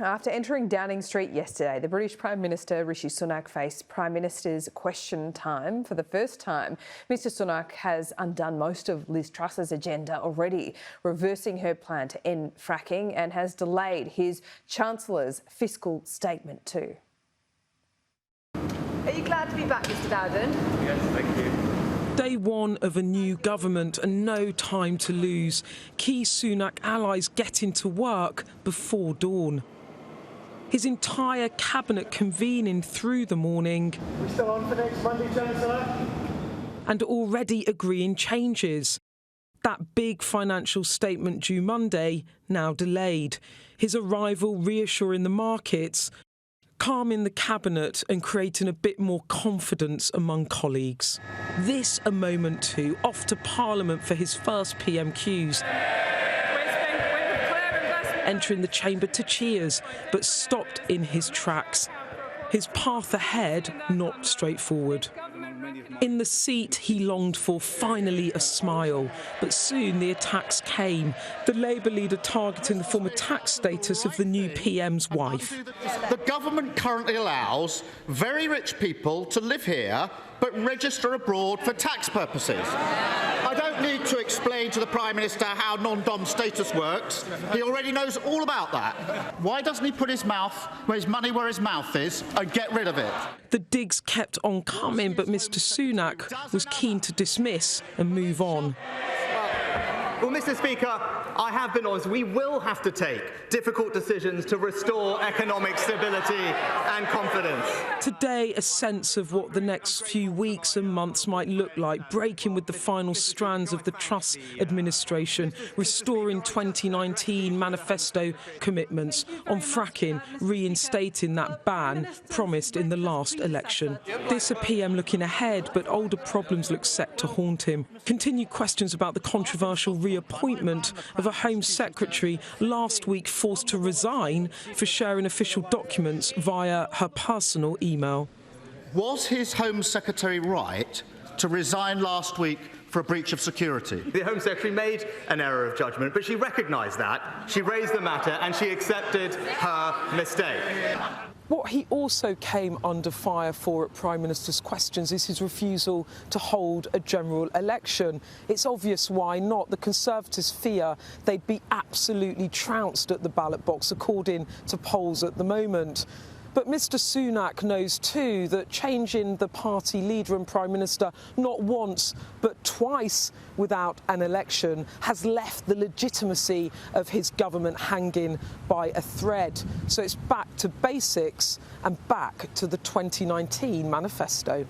After entering Downing Street yesterday, the British Prime Minister Rishi Sunak faced Prime Minister's question time for the first time. Mr Sunak has undone most of Liz Truss's agenda already, reversing her plan to end fracking, and has delayed his Chancellor's fiscal statement too. Are you glad to be back, Mr Dowden? Yes, thank you. Day one of a new government and no time to lose. Key Sunak allies getting to work before dawn. His entire cabinet convening through the morning. We're still on for next Monday, Chancellor? And already agreeing changes. That big financial statement due Monday, now delayed. His arrival reassuring the markets, calming the cabinet and creating a bit more confidence among colleagues. This a moment too, off to Parliament for his first PMQs. Entering the chamber to cheers, but stopped in his tracks. His path ahead not straightforward. In the seat he longed for, finally a smile, but soon the attacks came. The Labour leader targeting the former tax status of the new PM's wife. The government currently allows very rich people to live here but register abroad for tax purposes. I don't need to explain to the Prime Minister how non-dom status works. He already knows all about that. Why doesn't he put his money where his mouth is and get rid of it? The digs kept on coming, but Mr Sunak was keen to dismiss and move on. Well, Mr Speaker, I have been honest. We will have to take difficult decisions to restore economic stability and confidence. Today, a sense of what the next few weeks and months might look like, breaking with the final strands of the Truss administration, restoring 2019 manifesto commitments on fracking, reinstating that ban promised in the last election. This a PM looking ahead, but older problems look set to haunt him. Continued questions about the controversial reappointment of a Home Secretary last week forced to resign for sharing official documents via her personal email. Was his Home Secretary right to resign last week for a breach of security? The Home Secretary made an error of judgment, but she recognised that. She raised the matter and she accepted her mistake. What he also came under fire for at Prime Minister's questions is his refusal to hold a general election. It's obvious why not. The Conservatives fear they'd be absolutely trounced at the ballot box, according to polls at the moment. But Mr Sunak knows too that changing the party leader and Prime Minister not once but twice without an election has left the legitimacy of his government hanging by a thread. So it's back to basics and back to the 2019 manifesto.